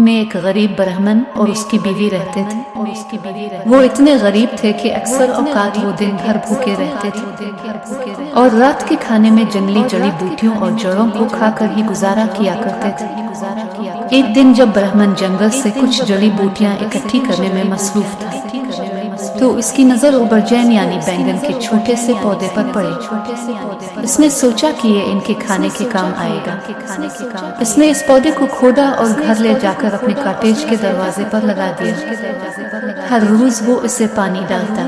में एक गरीब ब्राह्मण और उसकी बीवी रहते थे। वो इतने गरीब थे कि अक्सर औकात वो दिन भर भूखे रहते थे और रात के खाने में जंगली जड़ी बूटियों और जड़ों को खाकर ही गुजारा किया करते थे। एक दिन जब ब्राह्मण जंगल से कुछ जड़ी बूटियां इकट्ठी करने में मसरूफ था तो इसकी नजर उबरजैन यानी बैंगन के छोटे से पौधे पर पड़ी। इसने सोचा कि ये इनके खाने के काम आएगा। इसने इस पौधे को खोदा और घर ले जाकर अपने कॉटेज के दरवाजे पर लगा दिया। हर रोज वो इसे पानी डालता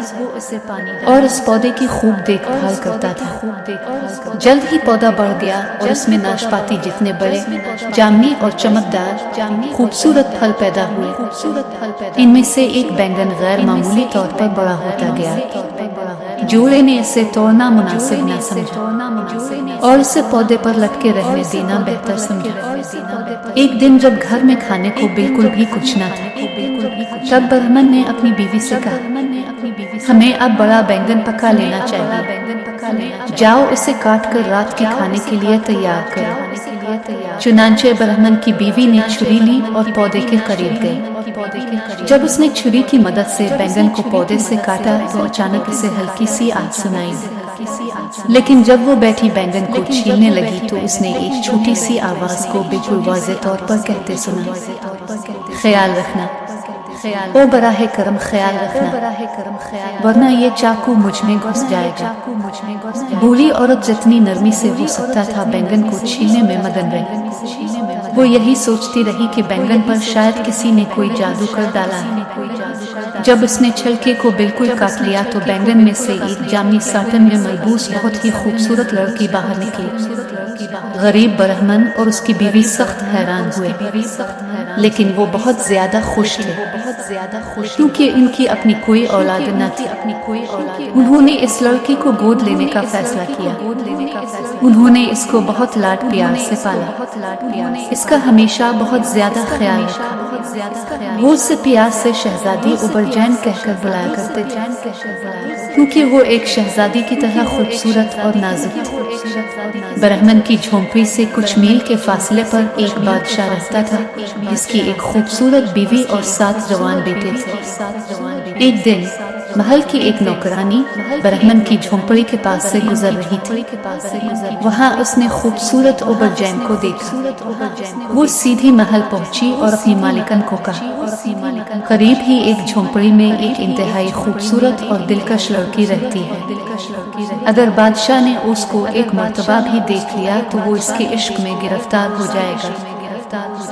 और इस पौधे की खूब देखभाल करता था। जल्द ही पौधा बढ़ गया और इसमें नाशपाती जितने बड़े, जामनी और चमकदार खूबसूरत फल पैदा हुए। इनमें से एक बैंगन गैर मामूली तौर पर बड़ा होता गया। जोड़े ने इसे तोड़ना मुनासिब न समझा और इसे पौधे पर लटके रहने देना बेहतर समझा। एक दिन जब घर में खाने को बिल्कुल भी कुछ न था तब ब्राह्मण ने अपनी बीवी से कहा, हमें अब बड़ा बैंगन पका लेना चाहिए। जाओ इसे काट कर रात के खाने के लिए तैयार करो। चुनांचे ब्राह्मण की बीवी ने छुरी ली और पौधे के करीब गई। जब उसने छुरी की मदद से बैंगन को पौधे से काटा तो अचानक इसे हल्की सी आग सुनाई। लेकिन जब वो बैठी बैंगन को छीलने लगी तो उसने एक छोटी सी आवाज को बिल्कुल वाज़ेह तौर पर कहते सुना, ख्याल रखना, ओ बराहे करम ख्याल रखना, वरना ये चाकू मुझ में घुस जाएगा। बूढ़ी औरत जितनी नरमी से हो सकता था बैंगन को छीलने में मगन रही। वो यही सोचती रही कि बैंगन पर शायद किसी ने कोई जादू कर डाला है। जब उसने छिलके को बिल्कुल काट लिया तो बैंगन में से एक जामनी साटन में मलबूस बहुत ही खूबसूरत लड़की बाहर निकली। गरीब ब्राह्मण और उसकी बीवी सख्त हैरान हुए, लेकिन वो बहुत ज्यादा खुश थे क्योंकि इनकी अपनी कोई औलाद न थी। उन्होंने इस लड़की को गोद लेने का फैसला किया। उन्होंने इसको बहुत लाड प्यार से पाला, इसका हमेशा बहुत ज्यादा ख्याल रखा। वो उसे प्यार से शहजादी उबरजैन कहकर बुलाया करते थे क्योंकि वो एक शहजादी की तरह खूबसूरत और नाजुक थी। ब्राह्मण की झोंपड़ी से कुछ मील के फासले पर एक बादशाह रहता था जिसकी एक खूबसूरत बीवी और 7 जवान बेटे थे। एक दिन महल की एक नौकरानी ब्राह्मण की झोंपड़ी के पास से गुजर रही थी। वहां उसने खूबसूरत उबरजैन को देखा। वो सीधी महल पहुंची और अपनी मालिकन को कहा, करीब ही एक झोंपड़ी में एक इंतहाई खूबसूरत और दिलकश लड़की रहती है। अगर बादशाह ने उसको एक मर्तबा भी देख लिया तो वो इसके इश्क में गिरफ्तार हो जाएगा।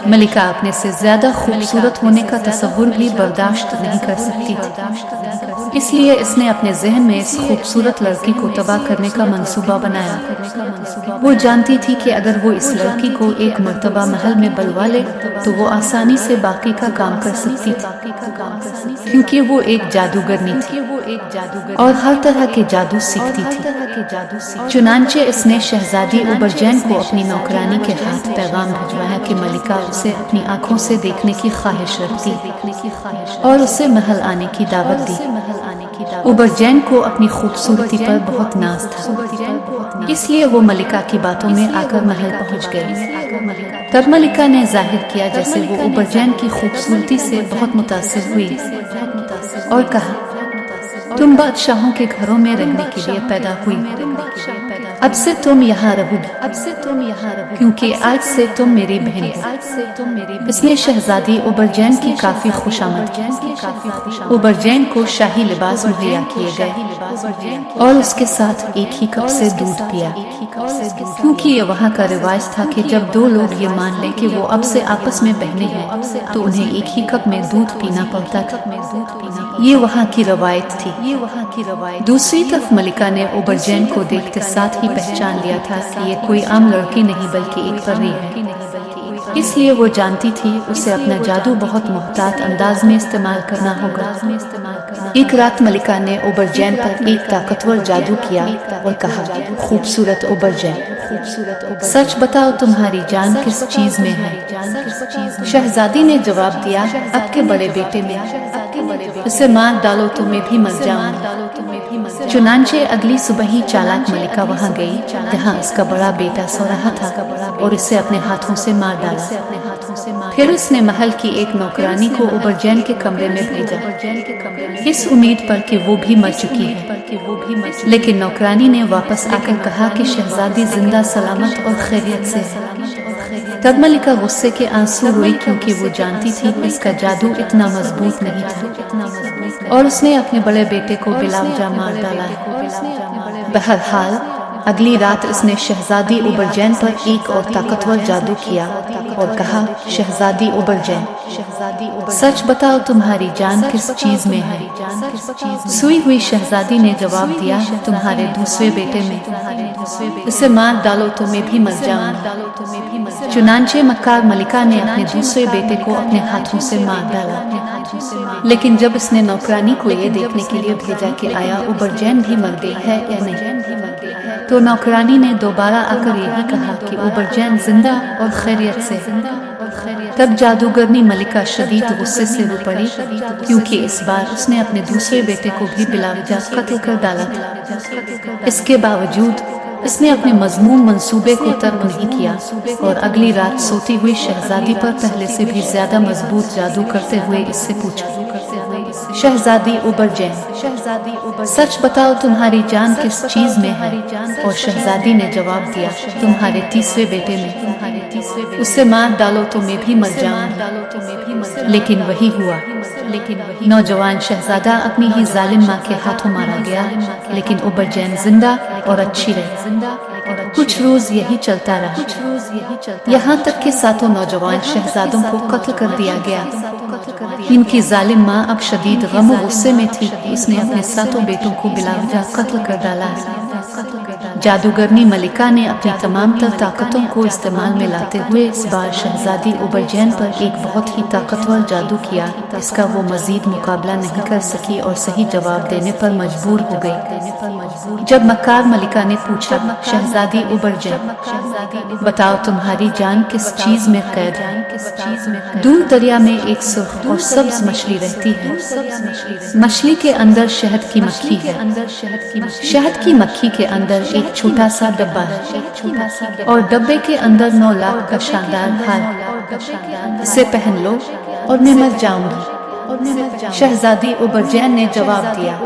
मलिका अपने से ज्यादा खूबसूरत होने का तसव्वुर भी बर्दाश्त नहीं कर सकती थी, इसलिए इसने अपने जहन में इस खूबसूरत लड़की को तबाह करने का मंसूबा बनाया। वो जानती थी कि अगर वो इस लड़की को एक मर्तबा महल में बुलवा ले तो वो आसानी से बाकी का काम कर सकती थी क्योंकि वो एक जादूगरनी थी और हर तरह के जादू सीखती थी। चुनांचे इसने शहजादी उबरजैन को अपनी नौकरानी के हाथ पैगाम भिजवाया कि मलिका उसे अपनी आंखों से देखने की ख्वाहिश रखती और उसे महल आने की दावत दी। उबरजैन को अपनी खूबसूरती पर बहुत नाज था, इसलिए वो मलिका की बातों में आकर महल पहुंच गई। तब मलिका ने जाहिर किया जैसे वो उबरजैन की खूबसूरती से बहुत मुतासिर हुई और कहा, तुम बादशाहों के घरों में रहने के लिए पैदा हुई, अब से तुम यहाँ रहोगी क्योंकि आज से तुम मेरी बहन हो। इसने शहजादी उबरजैन की काफी खुशामद की। उबरजैन को शाही लिबास मुहैया किए गए और उसके साथ एक ही कप से दूध पिया क्योंकि ये वहाँ का रिवाज था कि जब 2 लोग ये मान लें कि वो अब से आपस में बहने हैं तो उन्हें एक ही कप में दूध पीना पड़ता था। ये वहाँ की रवायत थी। दूसरी तरफ मलिका ने उबरजैन को देखते साथ ही पहचान लिया था कि ये कोई आम लड़की नहीं बल्कि एक परी है, इसलिए वो जानती थी उसे अपना जादू बहुत मुहतात अंदाज में इस्तेमाल करना होगा। एक रात मलिका ने उबरजैन पर एक ताकतवर जादू किया और कहा, खूबसूरत उबरजैन, सच बताओ तुम्हारी जान किस चीज में है? शहजादी ने जवाब दिया, आपके बड़े बेटे में, उसे मार डालो तो मैं भी मर जाऊंगा। चुनांचे अगली सुबह ही चालाक मलिका वहां गई जहां उसका बड़ा बेटा सो रहा था और इसे अपने हाथों से मार डाला। پھر اس نے محل کی ایک نوکرانی کو اوبرجین کے کمرے میں بھیجا، اس امید پر کہ وہ بھی مر چکی ہے، لیکن نوکرانی نے واپس آ کر کہا کہ شہزادی زندہ سلامت اور خیریت سے ہے۔ تب ملکہ غصے کے آنسو روئی، کیونکہ وہ جانتی تھی کہ اس کا جادو اتنا مضبوط نہیں تھا، اور اس نے اپنے بڑے بیٹے کو بلا وجہ مار ڈالا ہے۔ بہرحال اگلی رات اس نے شہزادی اوبرجین پر ایک اور طاقتور جادو کیا اور کہا، شہزادی اوبرجین، سچ بتاؤ تمہاری جان کس چیز میں ہے؟ سوئی ہوئی شہزادی نے جواب دیا، تمہارے دوسرے بیٹے میں، اسے مار ڈالو تو میں بھی مر جاؤں گا۔ چنانچہ مکار ملکہ نے اپنے دوسرے بیٹے کو اپنے ہاتھوں سے مار ڈالا، لیکن جب اس نے نوکرانی کو یہ دیکھنے کے لیے بھیجا کہ آیا اوبرجین بھی مر گئی ہے یا نہیں، تو نوکرانی نے دوبارہ آ کر یہی کہا کہ اوبرجین زندہ اور خیریت سے۔ تب جادوگرنی ملکہ شدید غصے سے رو پڑی، کیونکہ اس بار اس نے اپنے دوسرے بیٹے کو بھی بلا وجہ قتل کر ڈالا تھا۔ اس کے باوجود اس نے اپنے مذموم منصوبے کو ترک نہیں کیا اور اگلی رات سوتی ہوئی شہزادی پر پہلے سے بھی زیادہ مضبوط جادو کرتے ہوئے اس سے پوچھا، شہزادی اوبرجین، سچ بتاؤ تمہاری جان کس چیز میں ہے؟ اور شہزادی نے جواب دیا، تمہارے تیسرے بیٹے میں، اسے مار ڈالو تو میں بھی مر جاؤں گا۔ لیکن وہی ہوا، نوجوان شہزادہ اپنی ہی ظالم ماں کے ہاتھوں مارا گیا، لیکن اوبرجین زندہ اور اچھی رہی۔ کچھ روز یہی چلتا رہا، یہاں تک کہ ساتوں نوجوان شہزادوں کو قتل کر دیا گیا۔ ان کی ظالم ماں اب شدید غم و غصے میں تھی، اس نے اپنے ساتوں بیٹوں کو بلا وجہ قتل کر ڈالا ہے۔ جادوگرنی ملکہ نے اپنی تمام تر طاقتوں کو استعمال میں لاتے ہوئے اس بار شہزادی اوبرجین پر ایک بہت ہی طاقتور جادو کیا، اس کا وہ مزید مقابلہ نہیں کر سکی اور صحیح جواب دینے پر مجبور ہو گئی۔ جب مکار ملکہ نے پوچھا، شہزادی اوبرجین، بتاؤ تمہاری جان کس چیز میں قید ہے؟ دور دریا میں ایک سرخ اور سبز مچھلی رہتی ہے، مچھلی کے اندر شہد کی مکھی ہے، شہد کی مکھی کے اندر ایک چھوٹا سا ڈبہ ہے، اور ڈبے کے اندر 9 لاکھ کا شاندار ہار، اسے پہن لو اور میں مر جاؤں گی۔ شہزادی اوبرجین نے جواب دیا۔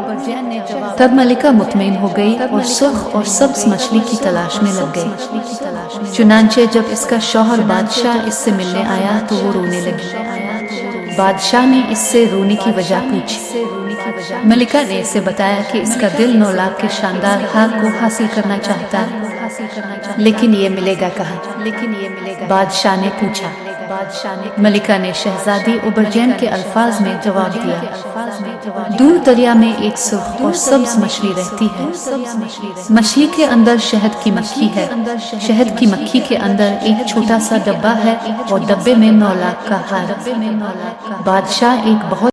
تب ملکہ مطمئن ہو گئی اور سرخ اور سبز مچھلی کی تلاش میں لگ گئی۔ چنانچہ جب اس کا شوہر بادشاہ اس سے ملنے آیا تو وہ رونے لگی۔ بادشاہ نے اس سے رونے کی وجہ پوچھی۔ ملکہ نے اسے بتایا کہ اس کا دل 9 لاکھ کے شاندار ہار کو حاصل کرنا چاہتا ہے، لیکن یہ ملے گا کہاں؟ بادشاہ نے پوچھا۔ ملکہ نے شہزادی اوبرجین کے الفاظ میں جواب دیا، دور دریا میں ایک سرخ اور سبز مچھلی رہتی ہے، مچھلی کے اندر شہد کی مکھی ہے، شہد کی مکھی کے اندر ایک چھوٹا سا ڈبہ ہے اور ڈبے میں 9 لاکھ کا ہار۔ بادشاہ ایک بہت